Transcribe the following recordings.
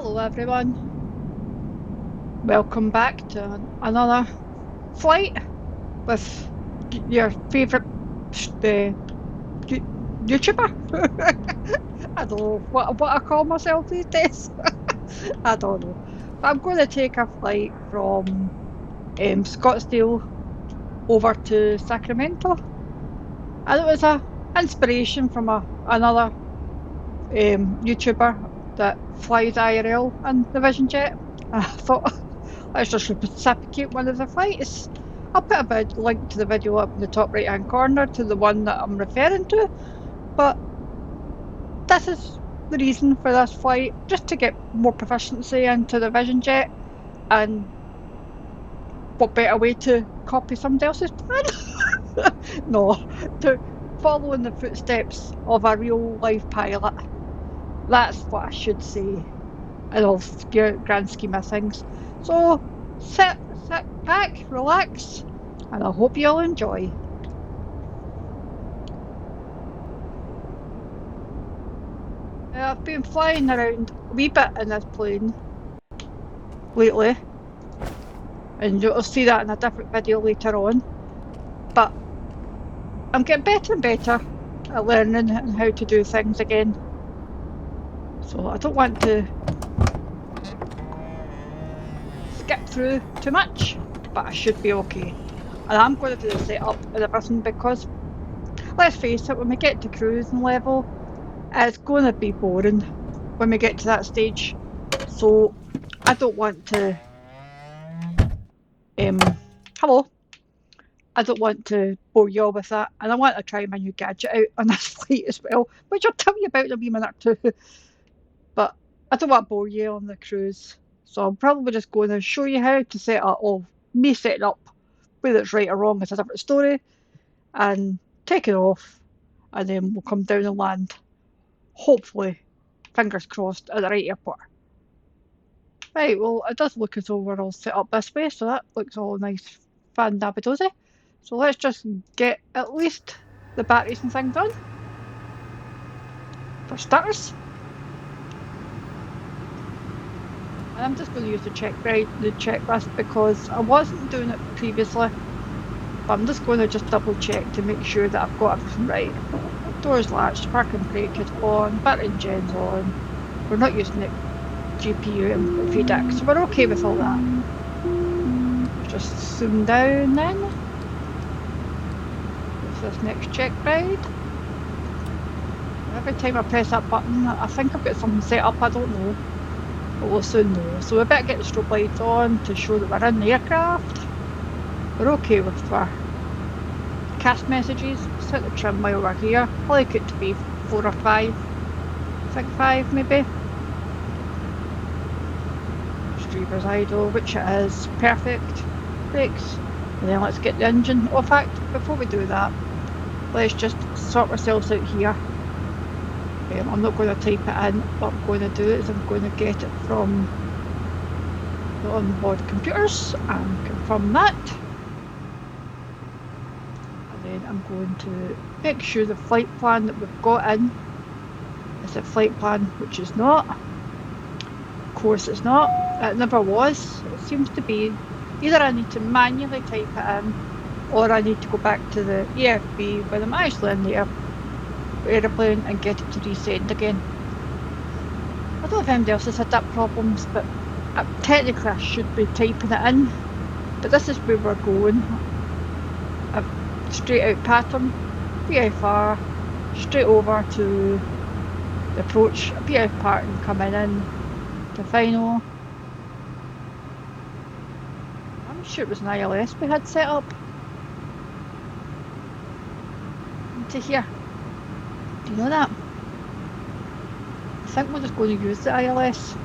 Hello everyone, welcome back to another flight with your favourite YouTuber. I don't know what I call myself these days. I don't know. But I'm going to take a flight from Scottsdale over to Sacramento. And it was a inspiration from another YouTuber that flies IRL in the Vision Jet. I thought, let's just reciprocate one of the flights. I'll put a link to the video up in the top right hand corner to the one that I'm referring to, but this is the reason for this flight, just to get more proficiency into the Vision Jet, and what better way to copy somebody else's plan? No, to follow in the footsteps of a real life pilot. That's what I should say in all grand scheme of things. So sit back, relax, and I hope you'll enjoy. I've been flying around a wee bit in this plane lately, and you'll see that in a different video later on. But I'm getting better and better at learning and how to do things again. So I don't want to skip through too much, but I should be okay. And I'm going to do the setup and everything because, let's face it, when we get to cruising level, it's going to be boring when we get to that stage. So I don't want to hello, I don't want to bore you all with that, and I want to try my new gadget out on this flight as well, which I'll tell you about in a wee minute too. But I don't want to bore you on the cruise, so I'm probably just going to show you how to set up, or me setting up, whether it's right or wrong is a different story, and take it off, and then we'll come down and land, hopefully, fingers crossed, at the right airport. Right, well, it does look as though we're all set up this way, so that looks all nice, fan-dabba-dozy. So let's just get at least the batteries and things on, for starters. And I'm just going to use the checklist because I wasn't doing it previously, but I'm just going to just double check to make sure that I've got everything right. Doors latched, parking brake is on, battery and gen's on. We're not using the GPU and feedback, so we're okay with all that. Just zoom down then. With this next check ride. Every time I press that button, I think I've got something set up, I don't know. But we'll soon know. So we better get the strobe lights on to show that we're in the aircraft. We're okay with our cast messages. Set the trim while we're here. I like it to be 4 or 5. I think 5 maybe. Streamer's idle, which it is. Perfect. Brakes. And then let's get the engine. Oh, in fact, before we do that, let's just sort ourselves out here. I'm not going to type it in. What I'm going to do is I'm going to get it from the onboard computers and confirm that. And then I'm going to make sure the flight plan that we've got in is a flight plan, which is not. Of course it's not. It never was. It seems to be either I need to manually type it in, or I need to go back to the AFB when I'm actually in the airplane and get it to resend again. I don't know if anybody else has had that problems, but technically I should be typing it in, but this is where we're going. A straight out pattern, VFR, straight over to the approach, a VF pattern coming in to final. I'm sure it was an ILS we had set up into here. Do you know that? I think we're just going to use the ILS.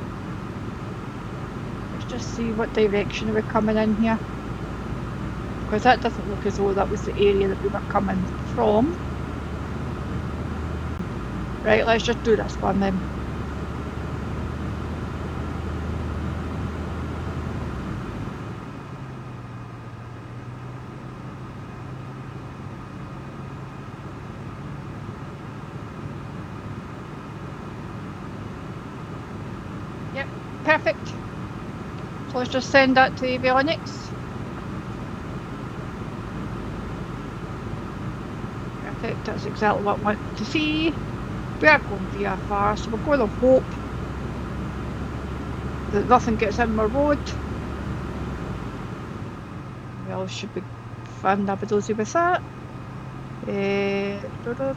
Let's just see what direction we're coming in here. Because that doesn't look as though that was the area that we were coming from. Right, let's just do this one then. Yep, perfect. So let's just send that to avionics. Perfect, that's exactly what I want to see. We are going VFR, so we're going to hope that nothing gets in my road. Well, should be fun, dabbadosy with that.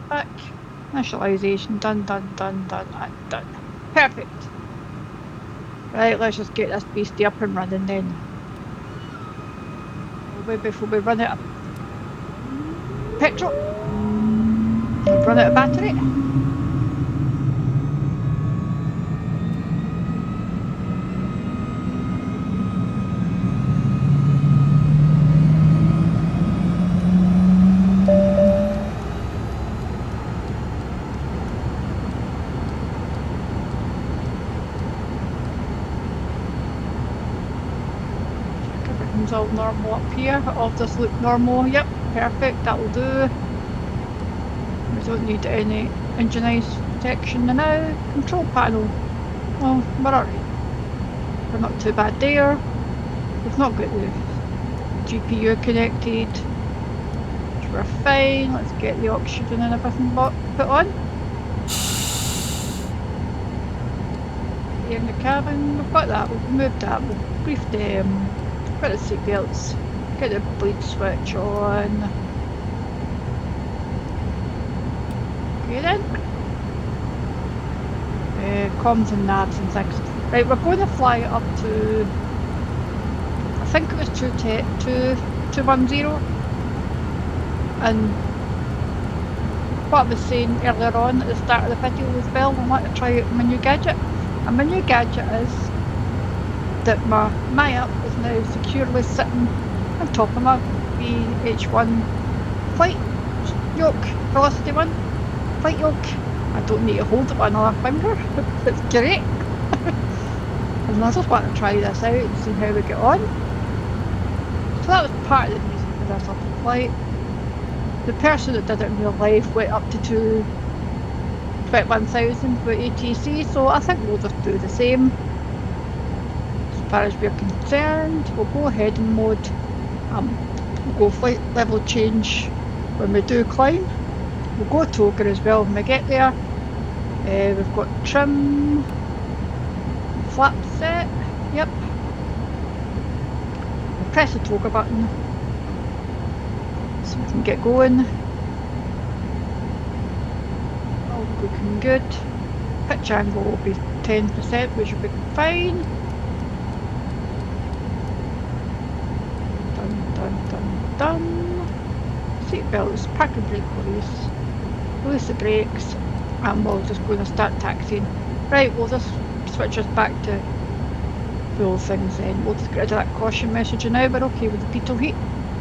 Back. Initialisation, done, and done. Perfect. Right, let's just get this beastie up and running then. Before we run out of petrol, run out of battery. All normal up here. All does look normal. Yep, perfect, that'll do. We don't need any engine eyes protection now. Control panel. Well, we're alright. We're not too bad there. We've not got the GPU connected. We're fine. Let's get the oxygen and everything put on. Here in the cabin, we've got that. We've removed that. We've briefed them. Put the seatbelts, get the bleed switch on. Okay then. Comms and navs and things. Right, we're going to fly up to, I think it was 210. And what I was saying earlier on at the start of the video as well, I want to try out my new gadget. And my new gadget is that my MIAP is now securely sitting on top of my VH1 flight yoke, Velocity One flight yoke. I don't need to hold it with another finger. It's great. And I just want to try this out and see how we get on. So that was part of the reason for this little flight. The person that did it in real life went up to 21,000 with ATC, so I think we'll just do the same. As far as we're concerned, we'll go ahead and mode. We'll go flight level change when we do climb. We'll go toga as well when we get there. We've got trim, flap set, yep. We'll press the toga button so we can get going. All looking good. Pitch angle will be 10%, which will be fine. Done. Seatbelts, parking brake release, release the brakes, and we're just going to start taxiing. Right, we'll just switch us back to full things then. We'll just get rid of that caution message now. We're okay with the pitot heat.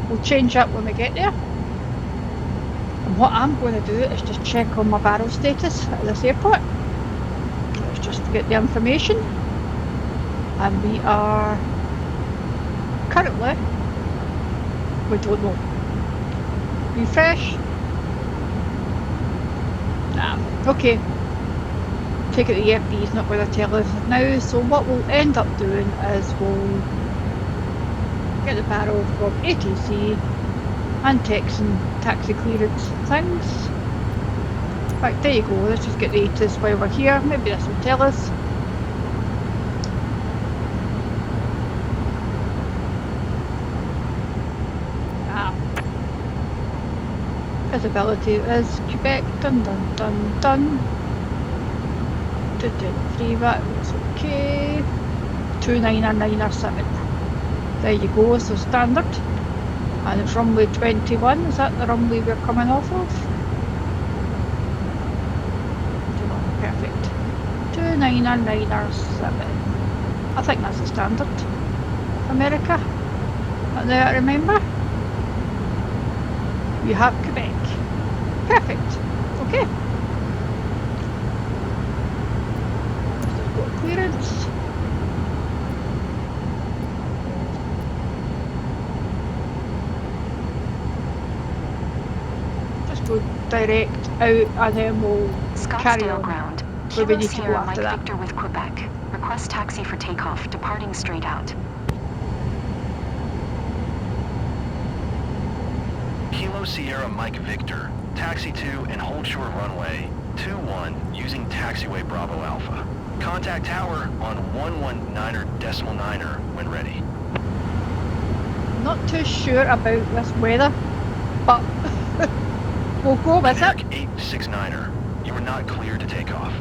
We'll change that when we get there. And what I'm going to do is just check on my barrel status at this airport. Let's just get the information. And we are currently, we don't know. Refresh. Okay. Take it the EFB is not going to tell us now, so what we'll end up doing is we'll get the barrel from ATC and Texan taxi clearance things. Right, there you go, let's just get the ATIS while we're here, maybe this will tell us. Visibility is Quebec, done. 210.3, that was okay. 29907. There you go, so standard. And it's runway 21, is that the runway we're coming off of? Perfect. 29907. I think that's the standard. America. And now I remember. You have Quebec. Perfect. Okay. Let's just go to clearance. Just go direct out and then we'll carry on ground. where we need to go after that. Victor with Quebec. Request taxi for takeoff, departing straight out. Kilo Sierra Mike Victor, taxi to and hold short runway 21 using taxiway Bravo Alpha. Contact tower on 119.9er when ready. Not too sure about this weather, but we'll go with it. Generic 869er, you are not cleared to take off.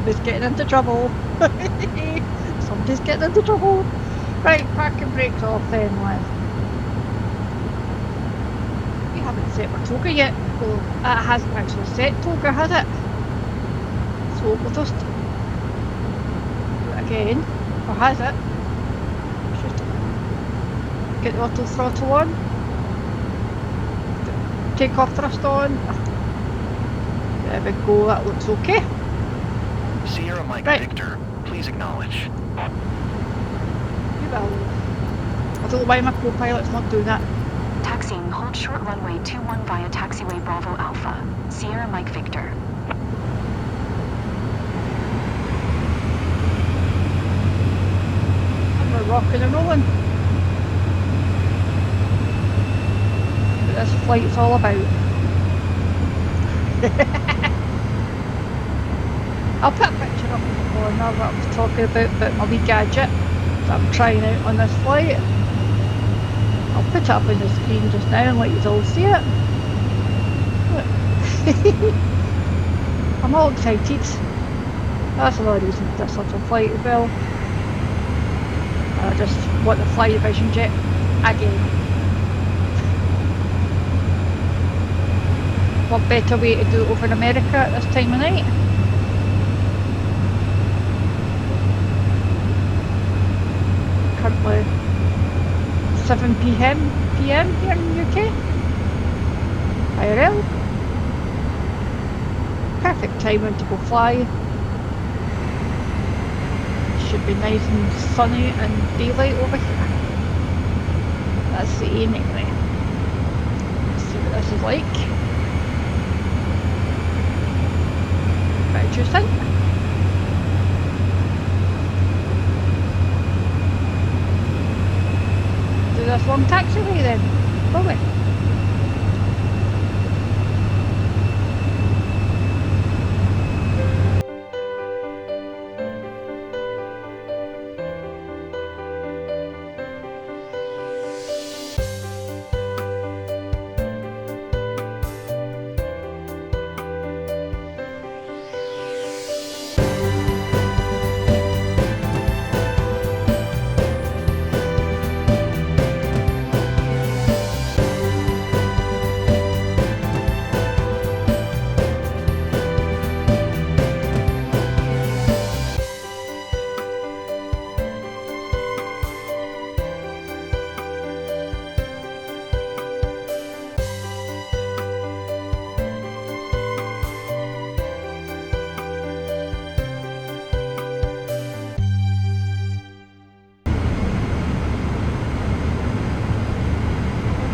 Somebody's getting into trouble. Somebody's getting into trouble. Right, parking brakes off then, lad. We haven't set our toga yet. Well, it hasn't actually set toga, has it? So we'll just do it again. Or has it? Should get the auto throttle on. Take off thrust on. There we go, that looks okay. Sierra Mike Right. Victor, please acknowledge. You will. I don't know why my co-pilot's not doing that. Taxiing, hold short runway 21 via taxiway Bravo Alpha. Sierra Mike Victor. And we're rocking and rolling. What this flight's all about. I'll put a picture up in the corner of what I was talking about my wee gadget that I'm trying out on this flight. I'll put it up on the screen just now and let you all see it. Look. I'm all excited. That's another reason for this little flight as well. I just want to fly the Vision Jet again. What better way to do it over in America at this time of night? Currently 7 PM here in the UK. IRL. Perfect timing to go fly. Should be nice and sunny and daylight over here. That's the aim anyway. Let's see what this is like. Very interesting. Do this long taxiway then, will we?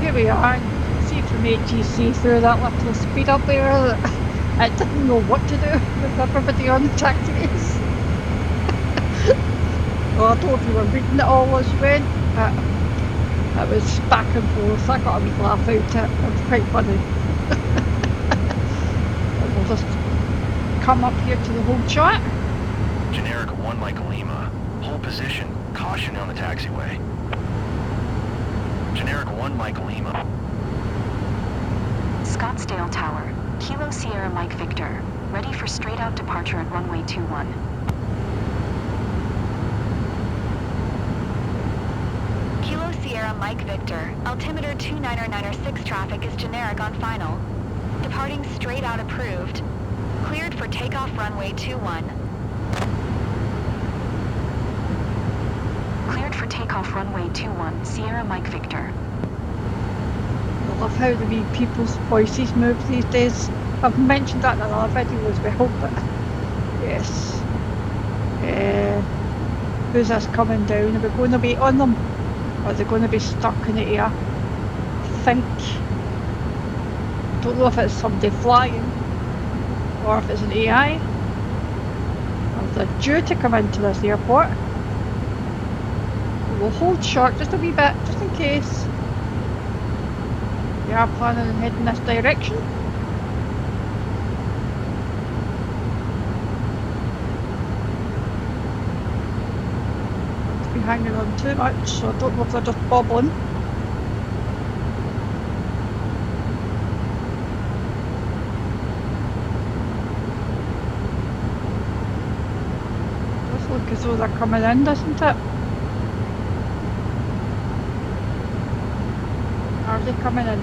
Here we are. See from ATC through that little speed up there that I didn't know what to do with everybody on the taxiways. Well, I don't know if you were reading it all as you went, but it was back and forth. I got a wee laugh out it. It was quite funny. And we'll just come up here to the home shot. Generic 1 Mike Lima, hold position, caution on the taxiway. Generic 1 Mike Lima. Scottsdale Tower. Kilo Sierra Mike Victor. Ready for straight out departure at runway 21. Kilo Sierra Mike Victor. Altimeter 299er6 traffic is generic on final. Departing straight out approved. Cleared for takeoff runway 21. Cleared for takeoff runway 21, Sierra Mike Victor. I love how the wee people's voices move these days. I've mentioned that in another video as well, but yes. Who's this coming down? Are we going to wait on them? Or are they going to be stuck in the air? I think. Don't know if it's somebody flying or if it's an AI. Or if They're due to come into this airport. We'll hold short just a wee bit, just in case. We are planning on heading this direction. Not to be hanging on too much, so I don't know if they're just bobbling. Does look as though they're coming in, doesn't it? Are they coming in?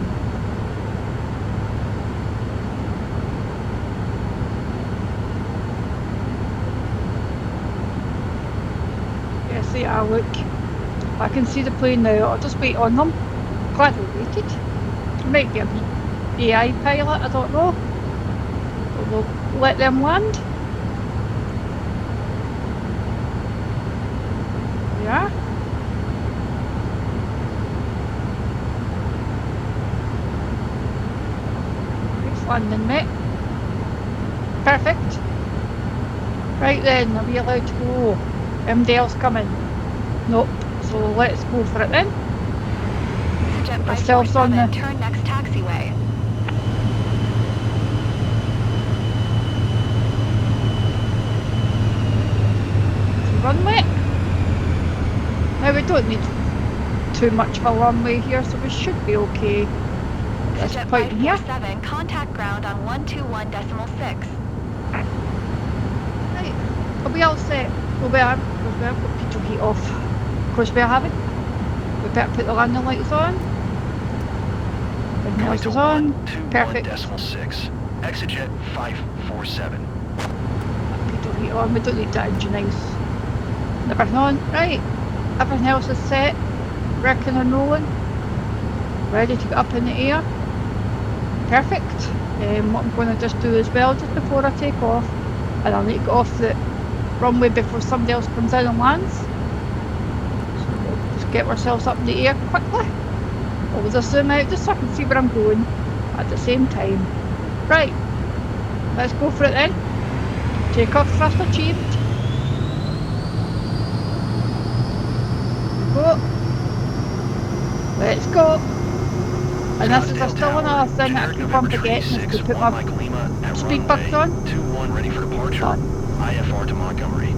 Yes, they are, look. I can see the plane now. I'll just wait on them. Glad we waited. It might be a AI pilot, I don't know. But we'll let them land. Yeah. Landing, mate. Perfect. Right then, are we allowed to go? MDL's coming. Nope. So let's go for it then. Jet Ourselves on 547, the turn next taxiway. runway. Now we don't need too much of a runway here, so we should be okay. This Jet point here. 547, contact ground on 121.6. Right. Are we all set? We'll better put petrol heat off. Of course we haven't. We better put the landing lights on. Everything else is on. Perfect. 121.6. Exit jet 547. Petrol heat on. We don't need that engine ice. Everything on. Right. Everything else is set. Wrecking and rolling. Ready to get up in the air. Perfect. What I'm going to just do as well, just before I take off, and I'll need to get off the runway before somebody else comes in and lands. So we'll just get ourselves up in the air quickly. I'll just zoom out just so I can see where I'm going at the same time. Right, let's go for it then. Take off thrust achieved. Go. Let's go. And this is still another thing that I keep on forgetting is to put my speed bugs on. 21 ready for departure. Done. IFR to Montgomery.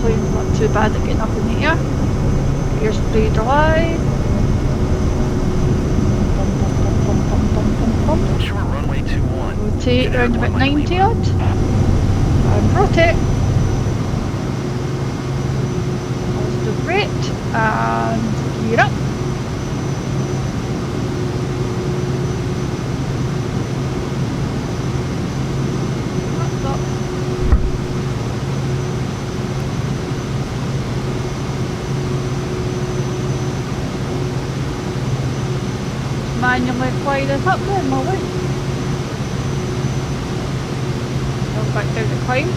Plane's not too bad at getting up in the air. Airspeed alive. Short runway 21. Rotate around about 90 odd. And rotate. Positive rate. And gear up. Manually fly this up then, will we? Go back down to climb.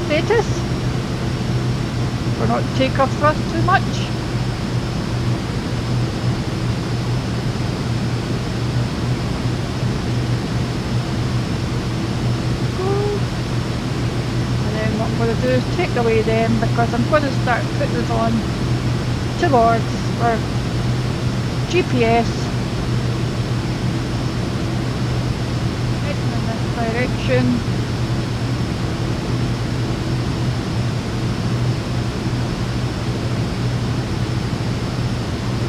Status. We're not to take off thrust too much. Go. And then what I'm going to do is take away them because I'm going to start putting this on towards our GPS. Direction.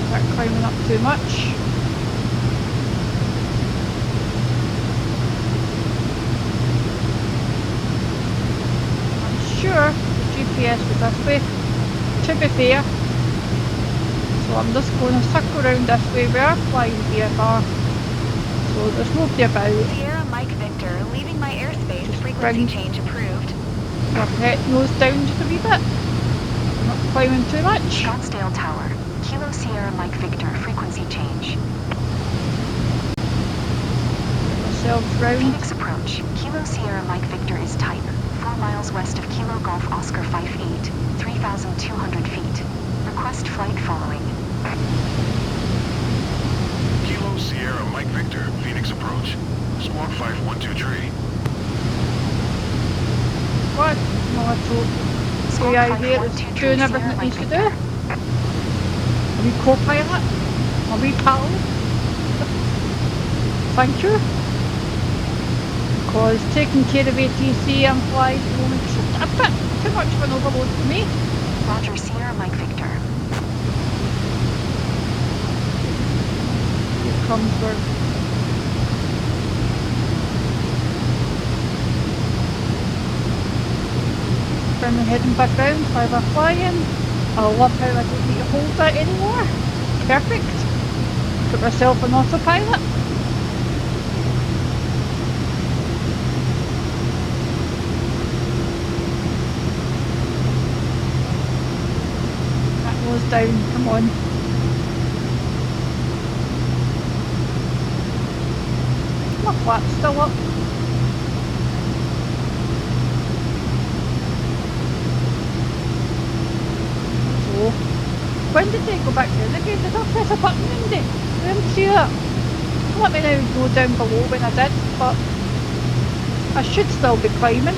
Start climbing up too much. I'm sure the GPS was this way, to be fair. So I'm just going to circle around this way. We are flying VFR, so there's nobody about. Sierra Mike Victor, leaving my airspace, frequency change approved. Our head nose down just a wee bit. Not climbing too much. Scottsdale Tower, Kilo Sierra Mike Victor, frequency change. Get ourselves round. Phoenix approach, Kilo Sierra Mike Victor is type, 4 miles west of Kilo Golf Oscar 58, 3,200 feet. Request flight following. Kilo Sierra Mike Victor, Phoenix approach. Squawk 5123. got a little AI there that's doing everything it needs to do. A wee co-pilot, a wee pal. Thank you. Because taking care of ATC and flying at the moment is a bit too much of an overload for me. Roger, Sierra Mike Victor. Here comes where then we're heading back down while we're flying. I love how I don't need to hold that anymore. Perfect. Put myself on autopilot. That goes down, come on. My flap's still up. When did they go back down again? Did I press a button in there? I didn't see that. Let me now go down below when I did, but I should still be climbing.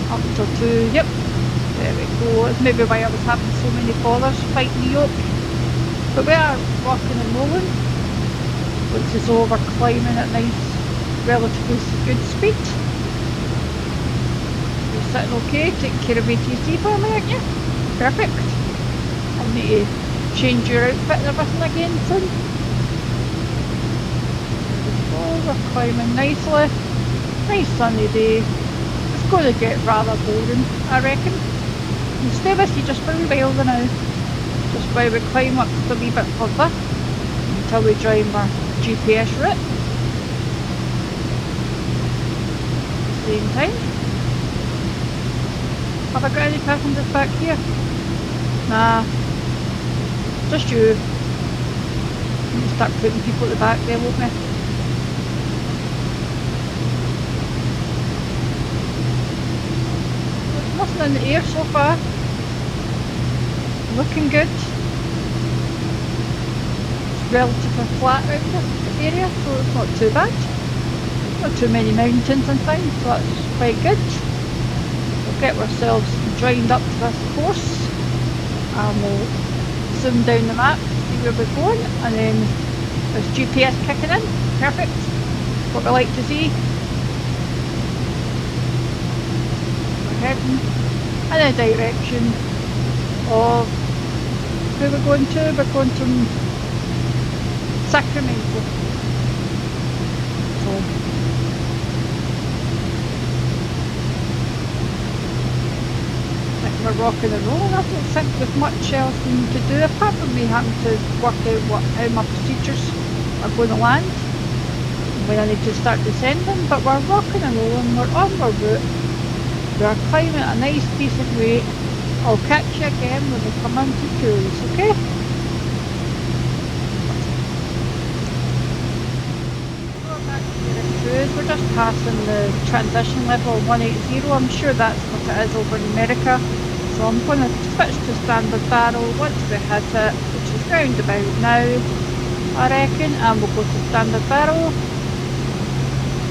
Up to 2, yep. There we go. It's maybe why I was having so many bothers fighting the yoke. But we are rocking and rolling, which is over climbing at nice, relatively good speed. You're sitting okay, taking care of ATC for me, aren't you? Perfect. I'll need to change your outfit and everything again soon. Oh, we're climbing nicely. Nice sunny day. It's going to get rather boring, I reckon. We'll stay with you just for a wee while now. Just while we climb up a wee bit further until we join our GPS route. Same time. Have I got any passengers back here? Nah. Just you. We'll start putting people at the back there, won't we? There's nothing in the air so far. Looking good. It's relatively flat around this area, so it's not too bad. Not too many mountains and things, so that's quite good. We'll get ourselves joined up to this course and we'll zoom down the map, see where we're going, and then there's GPS kicking in. Perfect. What we like to see. We're heading in a direction of where we're going to. We're going to Sacramento. So we're rocking and rolling. I don't think there's much else we need to do apart from me having to work out how my procedures are going to land when I need to start descending, but we're rocking and rolling, we're on our route, we're climbing at a nice decent rate. I'll catch you again when we come into cruise, okay? We're back here in cruise, we're just passing the transition level 180, I'm sure that's what it is over in America. So I'm going to switch to standard barrel once we hit it, which is round about now, I reckon, and we'll go to standard barrel,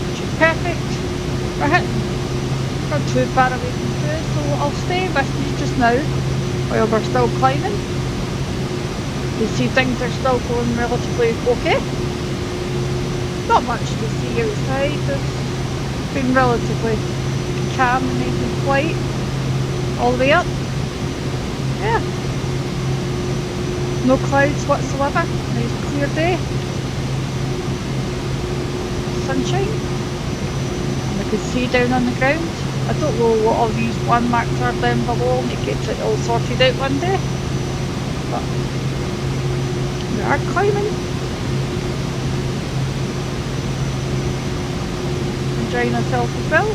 which is perfect. We're hitting not too far away from cruise, so I'll stay with you just now while we're still climbing. You see things are still going relatively okay. Not much to see outside, it's been relatively calm and nice and quiet. All the way up. Yeah. No clouds whatsoever. Nice clear day. Sunshine. And I can see down on the ground. I don't know what all these landmarks are down below and it gets it all sorted out one day. But we are climbing. Enjoying ourselves as well.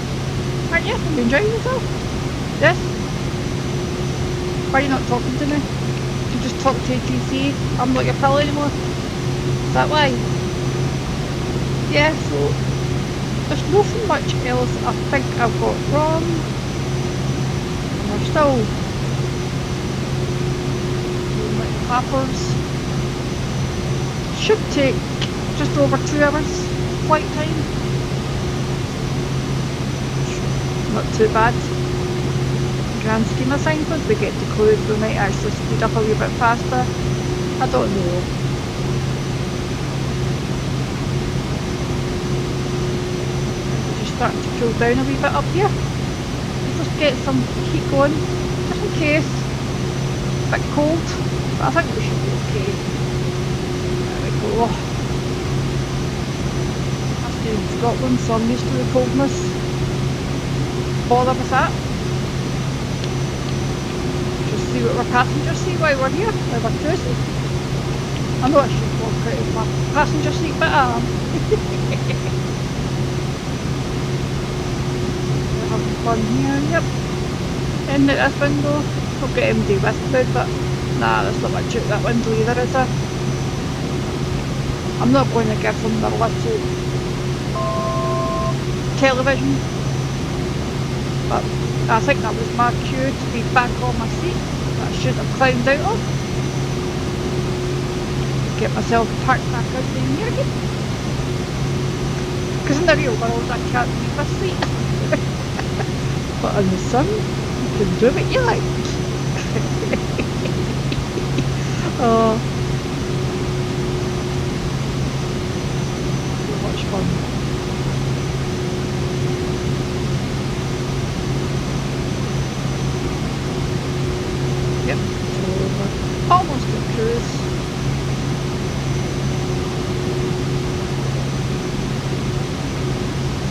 Aren't you? Are you enjoying yourself? Yes? Why are you not talking to me? You just talk to ATC. I'm not your pal anymore. Is that why? Yeah, so there's nothing much else I think I've got wrong. And we're still doing like clappers. Should take just over 2 hours flight time. Not too bad. grand scheme of things, once we get to cruise, we might actually speed up a wee bit faster. I don't know. Just starting to cool down a wee bit up here. Let's just get some heat going, just in case. A bit cold, but I think we should be okay. There we go. I stay in Scotland, so I'm used to the coldness. Bother with that. Just see what our passengers see while we're here, while we're cruising. I know I should walk out of my passenger seat, but I am. We're having fun here, yep. In at this window, we'll get MD with me, but nah, there's not much out that window either, is there? I'm not going to give them their little television, but I think that was my cue to be back on my seat that I shouldn't have climbed out of. Get myself parked back out in here again. Because in the real world I can't leave my seat. But in the sun, you can do what you like. Oh. So much fun. Yep, so we're almost at cruise.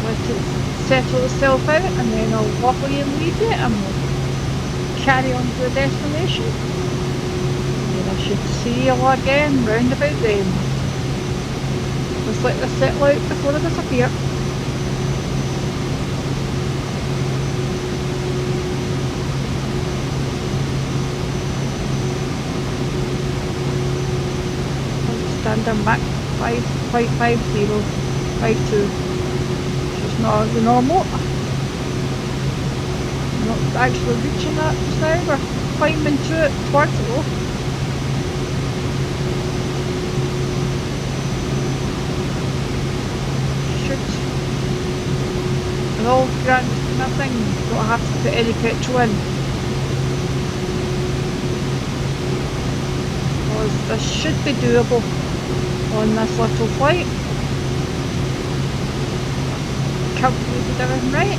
Let it settle itself out and then I'll walk away and leave it and we'll carry on to the destination. And then I should see you all again round about then. Just let this settle out before I disappear. Standard Mach 55052. Just not the normal. Not actually reaching that just now, we're climbing to it towards it though. Shoot. With all grand scheme of things, don't have to put any petrol in. Because this should be doable on this little flight. Calculated everything right.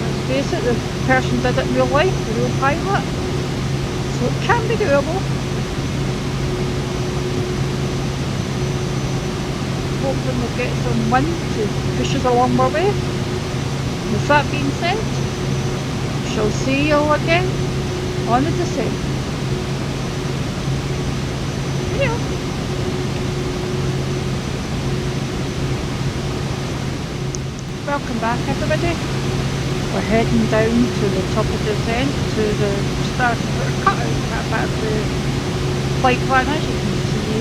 Let's face it, the person did it in real life, the real pilot. So it can be doable. Hoping we'll get some wind to push us along our way. With that being said, we shall see you all again on the descent. Yeah. Welcome back everybody. We're heading down to the top of the descent to the start of the cutout back the flight plan. As you can see,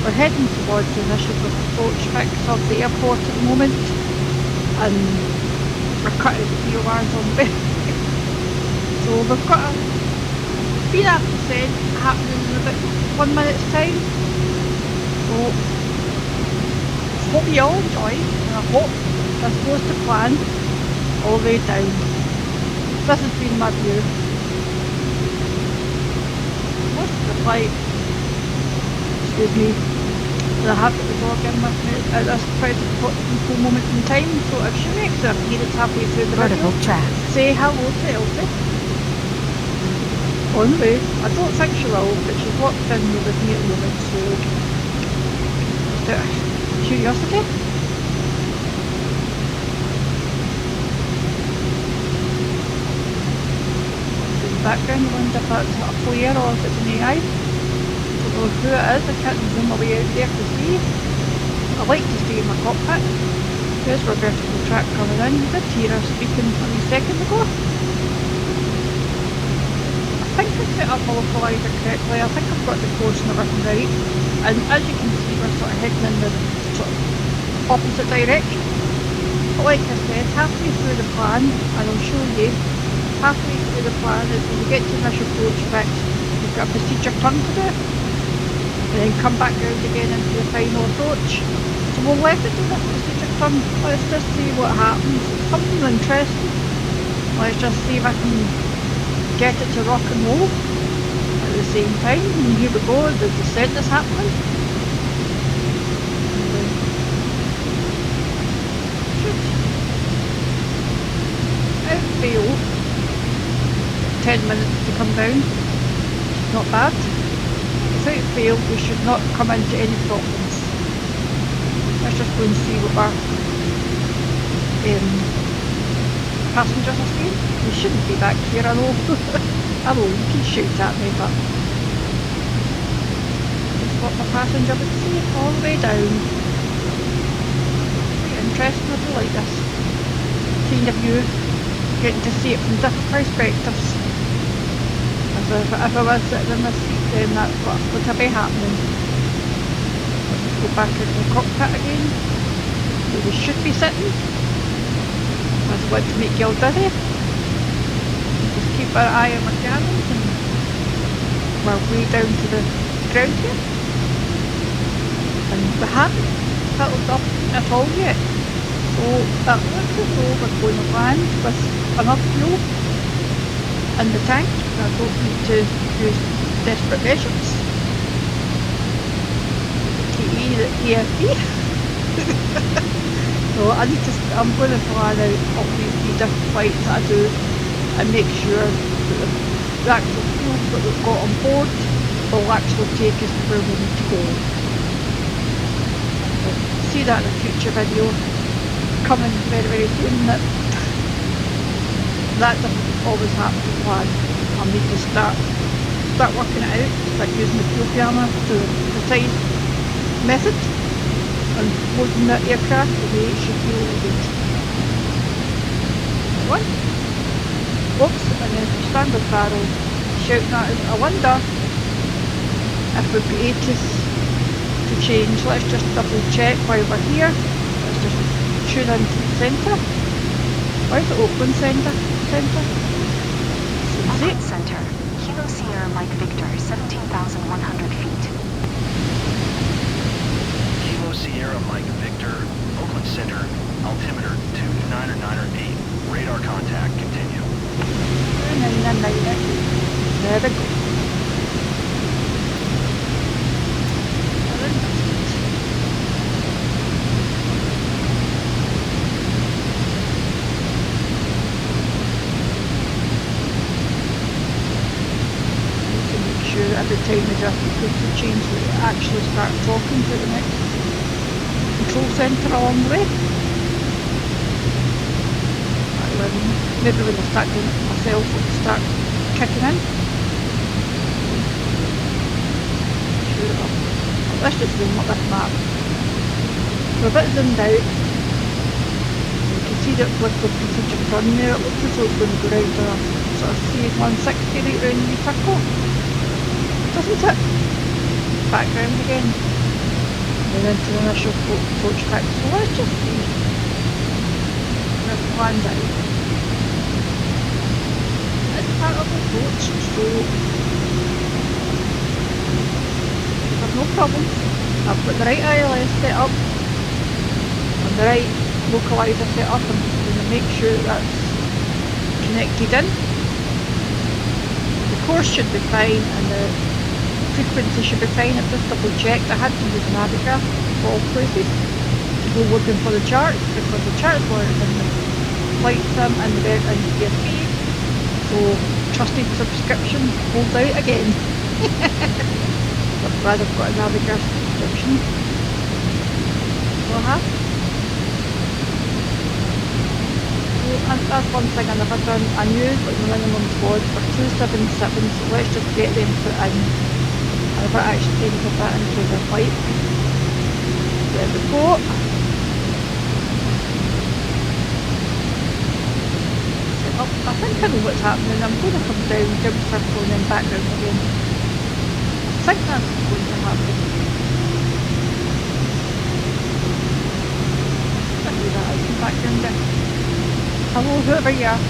we're heading towards the initial approach fix of the airport at the moment and we're cutting the VORs on the way. So we've got a VNAV descent happening in about 1 minute's time. So hope you all enjoy and I hope this goes to plan all the way down. This has been my view. Most of the flight, excuse me, they're happy to log in with me at this present moment in time, so if she makes her appearance halfway through the video, say hello to Elsie. On the way. I don't think she will, but she's locked in with me at the moment, so just out of curiosity. In the background, I wonder if that's a player or if it's an AI. I don't know who it is, I can't zoom my way out there to see. I like to stay in my cockpit. There's our vertical track coming in. You did hear her speaking a wee second ago. I think I set up my localizer correctly. I think I've got the course and everything right. And as you can see, we're sort of heading in the sort of opposite direction. But like I said, halfway through the plan, and I'll show you, halfway through the plan is when we get to initial approach fix, we've got a procedure turn to do. And then come back round again into the final approach. So we'll let it do this strategic turn. Let's just see what happens. It's something interesting. Let's just see if I can get it to rock and roll at the same time. And here we go, the descent is happening. Should fail. 10 minutes to come down. Not bad. Without fail, we should not come into any problems. Let's just go and see what our passengers are saying. We shouldn't be back here, I know. I know, you can shout at me, but that's what my passenger would say all the way down. Quite interesting, I do like this kind of view, getting to see it from different perspectives. If I was sitting in my seat, then that's what would be happening. Let's go back into the cockpit again, where we should be sitting. I just want to make you all dizzy. Just keep our eye on our cannons and we're way down to the ground here. And we haven't filled up at all yet. So it looks as though we're going to land with enough fuel in the tank. I don't need to use desperate measures. TE the EFB. So I'm going to plan out all these different flights that I do and make sure that the actual fuel that we've got on board will actually take us to where we need to go. But see that in a future video coming very, very soon. That doesn't always happen to plan. I need to start working it out, start using the fuel planner to precise method and loading that aircraft the way it should be loaded. One. Oops, and then for standard barrel shouting at us. I wonder if we'd be able to change. Let's just double check while we're here. Let's just tune into the centre. Where's the Oakland centre? Oakland Center, Kilo Sierra Mike Victor, 17,100 feet. Kilo Sierra Mike Victor, Oakland Center, altimeter 29908, radar contact, continue. 29908, there we go. Every time we just go to change, we actually start talking to the next control centre along the way. Maybe when I start doing it myself, it'll start kicking in. Sure enough. Let's just zoom up this map. We're a bit zoomed out. You can see that with the procedure turn there, it looks as though it's going to go round a sort of C160 right round the circle. Doesn't it? Background again. And then into the initial approach track. So let's just see where it plans out. It's part of the approach, so there's no problems. I've got the right ILS set up and the right localizer set up. I'm just going to make sure that's connected in. The course should be fine and the frequency should be fine. I've just double checked. I had to use Navigraph for all places to go looking for the charts because the charts weren't in the flight sim and the EFB. So trusted subscription holds out again. I'm glad I've got a Navigraph subscription. So I have. So that's one thing I never done. I knew what the minimums was for 277, so let's just get them put in. I've actually entered that into the flight. There we go. Set up. I think I know what's happening. I'm going to come down, give a circle and then back round again. I think that's what's going to happen. I'll do that, I'll come back round it. Hello, whoever you are.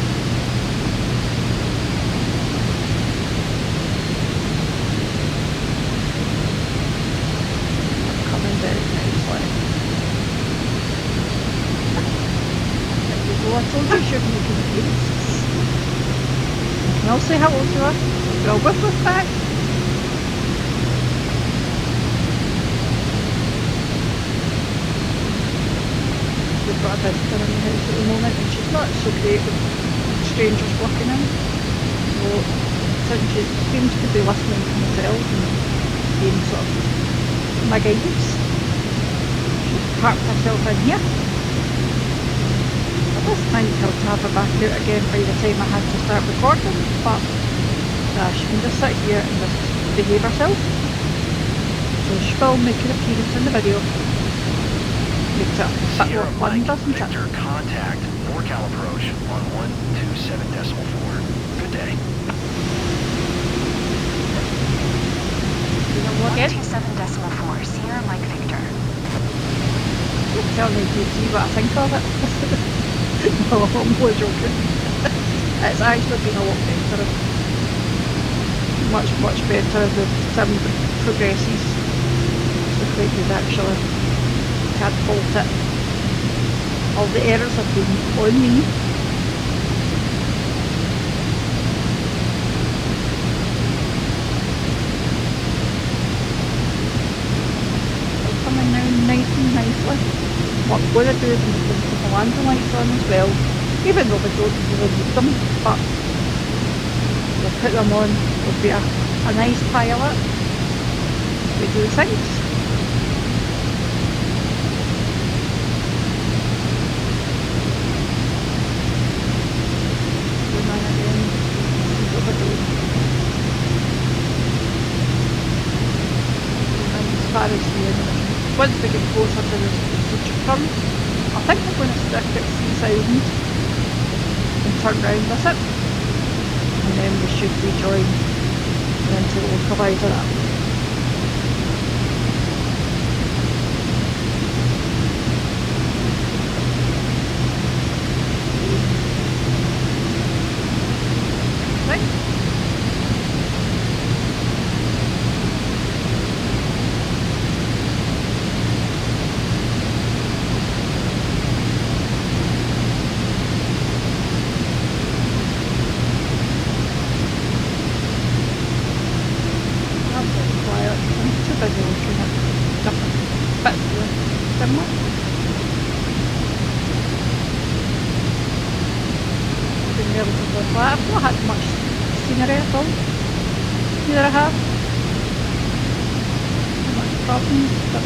Very nicely. Well, I told you she'd make an appearance. You can all say hello to her. We'll whiff back. We've got a visitor in the house at the moment, and she's not so great with strangers walking in. So since she seems to be listening to myself and being sort of my guidance, she's parked herself in here. I was thankful to have her back out again by the time I had to start recording, but she can just sit here and just behave herself. So she will make an appearance in the video. Makes it a bit more fun, doesn't it? Victor, contact NorCal approach on 127.4. Good day. You know what again? 127.4, Sierra Mike Victor. Just tell me, do you see what I think of it? No, I'm more joking. It's actually been a lot better. Much better. The sim progresses. So quite good actually. Can't fault it. All the errors have been on me. They're coming now nice and nicely. What I'm going to do is I'm going to put the landing lights on as well, even though we don't really need them, but we'll put them on. It'll be a nice pilot. We do things. As far as the once we get closer to the strategic turn, I think we're going to stick at 3000 and turn round with it, and then we should rejoin into the localizer. I've not had much scenery at all. Neither I have. Not much problems, but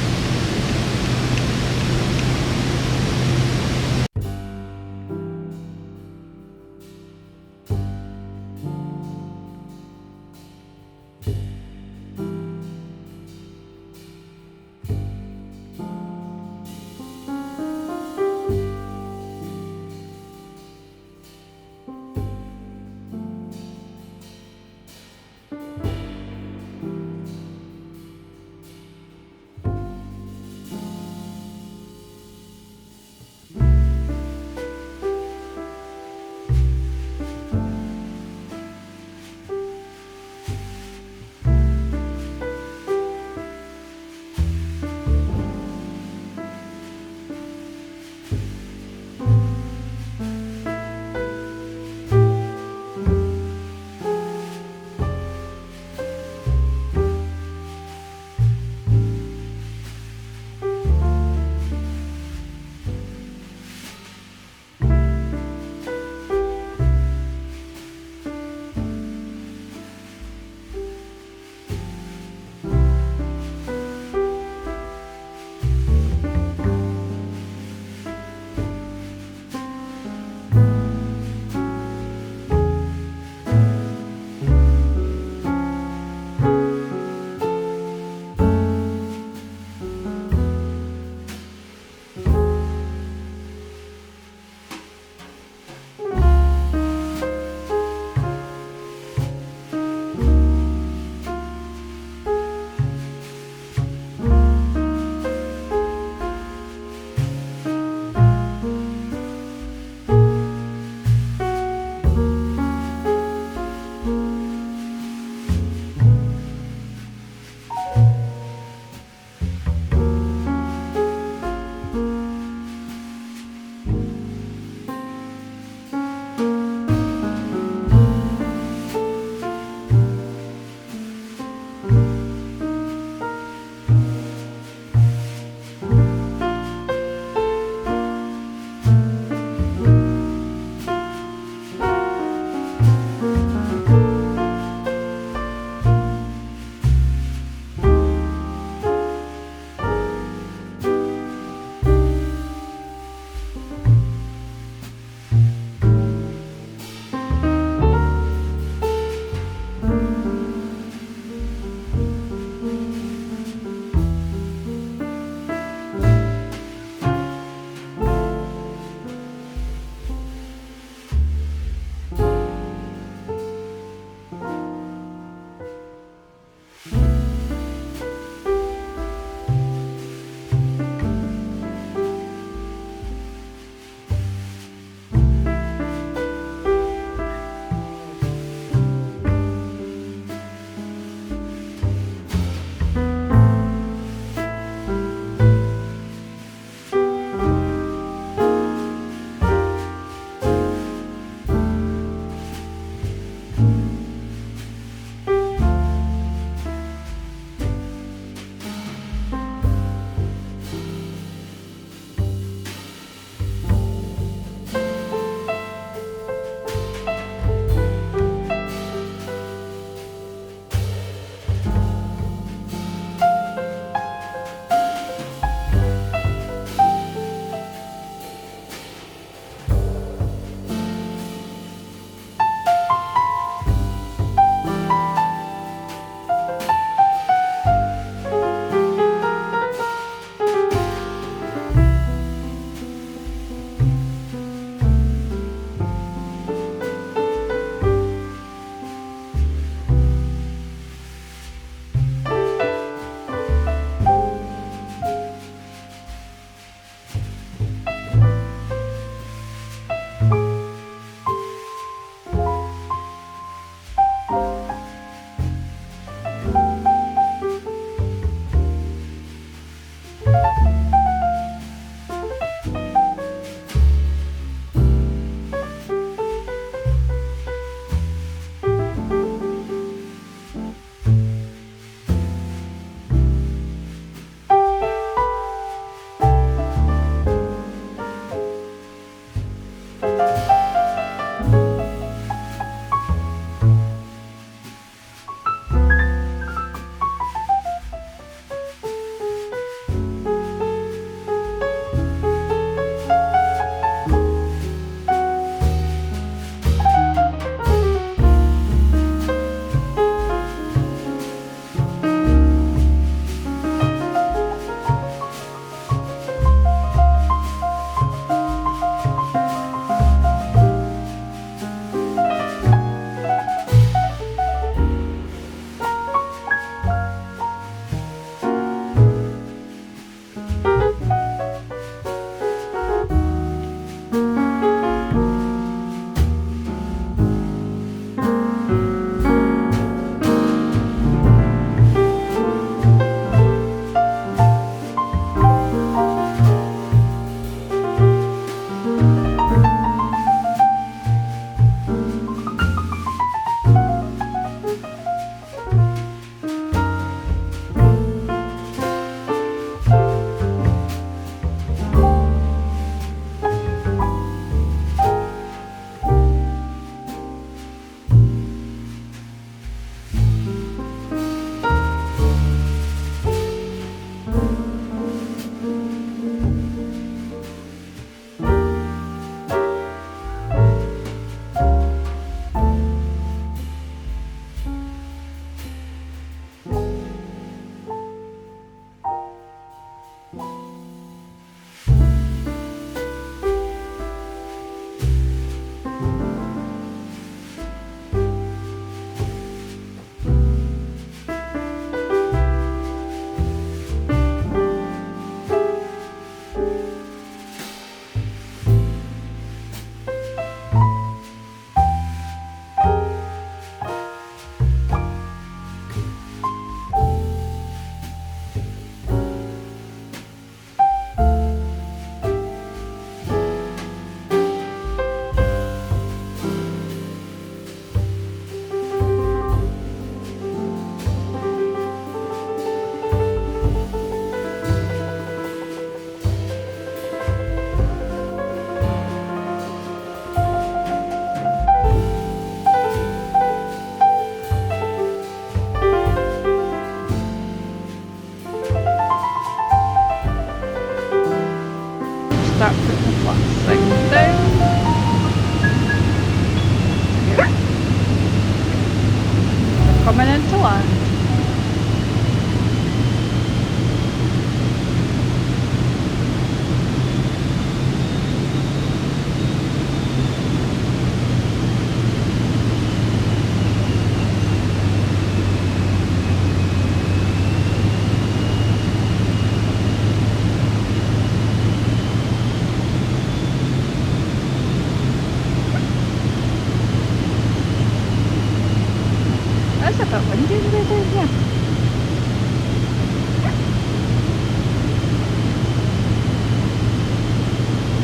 is a bit windy today down here.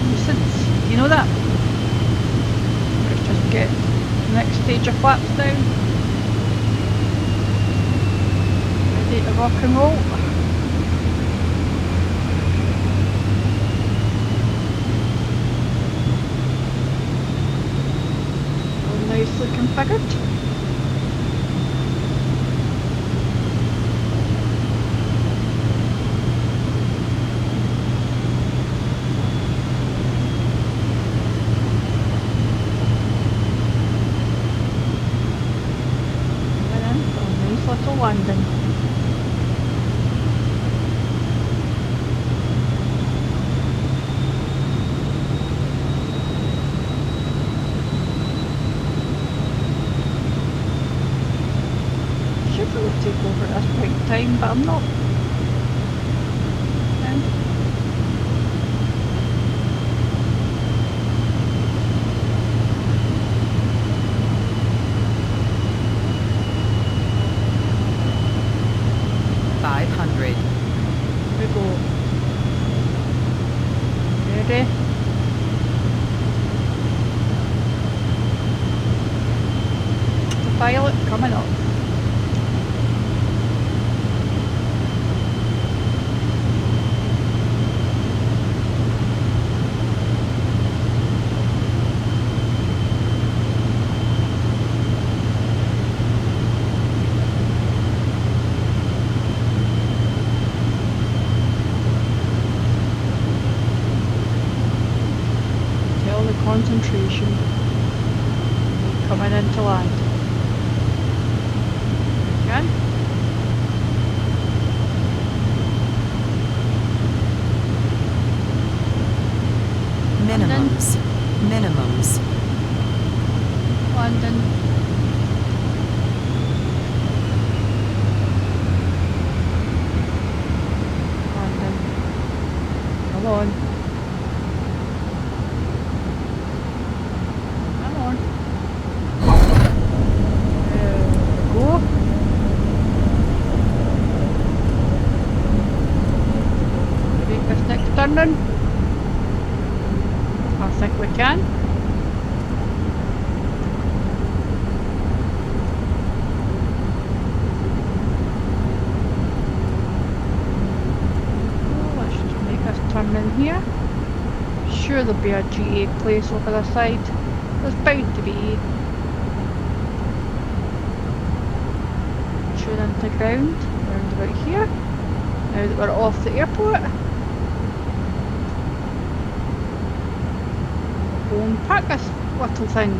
Nuisance, you know that? Let's just get the next stage of flaps down. Ready to rock and roll. All nicely configured. London. Should really take over at this point in time, but I'm not. Pilot coming up. Tell the concentration coming into land. Minimums. London. London. Come on. Come on. Go. Make this next turn in. I think we can. Let's just make us turn in here. Sure there'll be a GA place over the side. There's bound to be. Tune into ground, round about here. Now that we're off the airport. Go and park this little thing.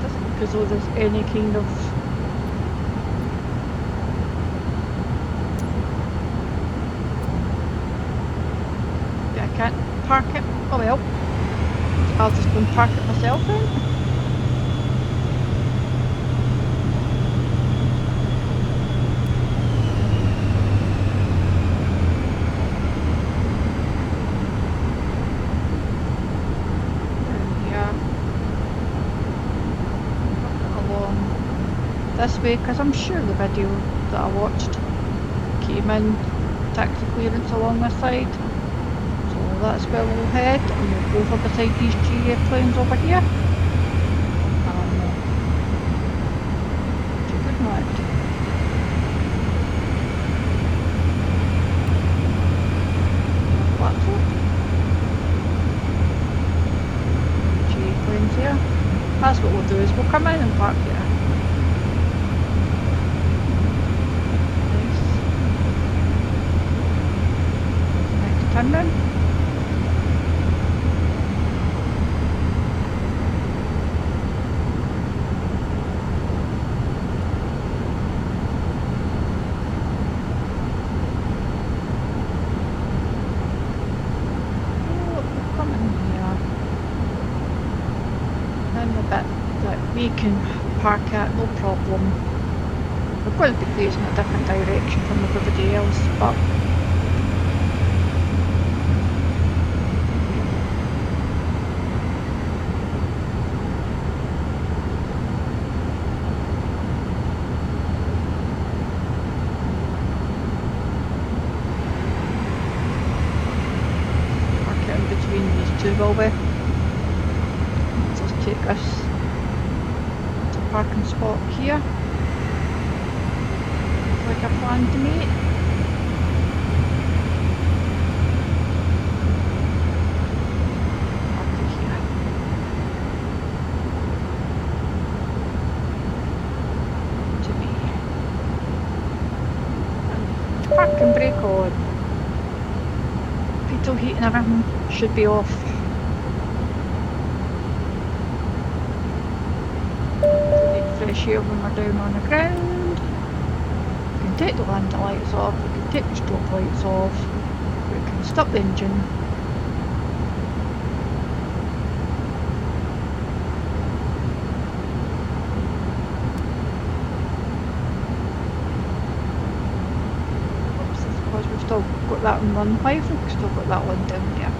Doesn't look as though there's any kind of I can't park it. Oh well. I'll just go and park it myself then. This way, because I'm sure the video that I watched came in taxi clearance along this side, so that's where we'll head, and we'll go over beside these GA planes over here. Good night. What's up? GA planes here. That's what we'll do, is we'll come in and park here. Turn in. We can park at, no problem. We're going to be facing a different direction from everybody else, but will be. Let's just take us to a parking spot here. Like I planned to meet. Parking brake on. Pedal heat and everything should be off. Need fresh air when we're down on the ground. We can take the landing lights off, we can take the strobe lights off, we can stop the engine. We've still got that on 1.5, we've still got that one down there.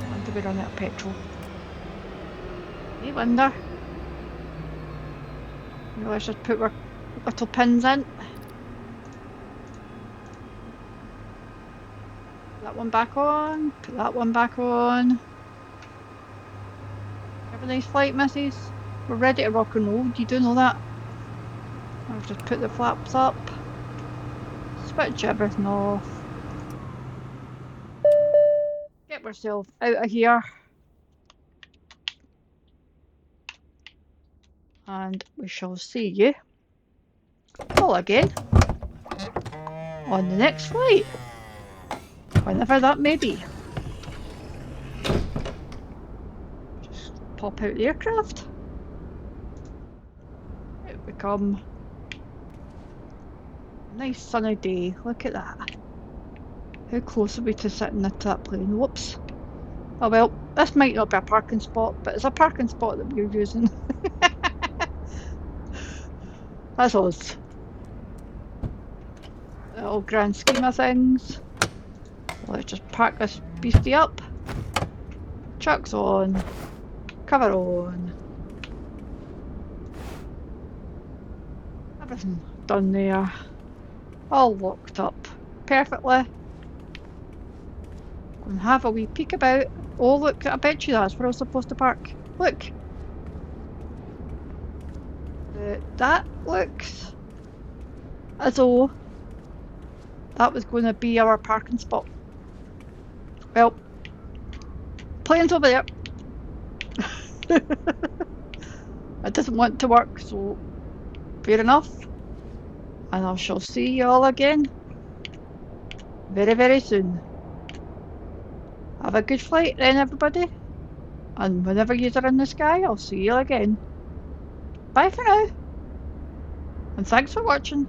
Wonder we run out of petrol. I wonder. Let's just put our little pins in. Put that one back on, put that one back on. Have a nice flight, missus. We're ready to rock and roll, you do know that. I'll just put the flaps up, switch everything off, get ourselves out of here, and we shall see you all again on the next flight, whenever that may be. Just pop out the aircraft. It become a nice sunny day. Look at that. How close are we to sitting into that plane? Whoops. Oh well, this might not be a parking spot, but it's a parking spot that we're using. That's us. The old grand scheme of things. Let's just park this beastie up. Chucks on. Cover on. Everything done there. All locked up perfectly. Go and have a wee peek about. Oh look, I bet you that's where I was supposed to park. Look. That looks as though that was going to be our parking spot. Well, plane's over there. It doesn't want to work, so fair enough. And I shall see you all again very, very soon. Have a good flight then, everybody. And whenever you're in the sky, I'll see you again. Bye for now. And thanks for watching.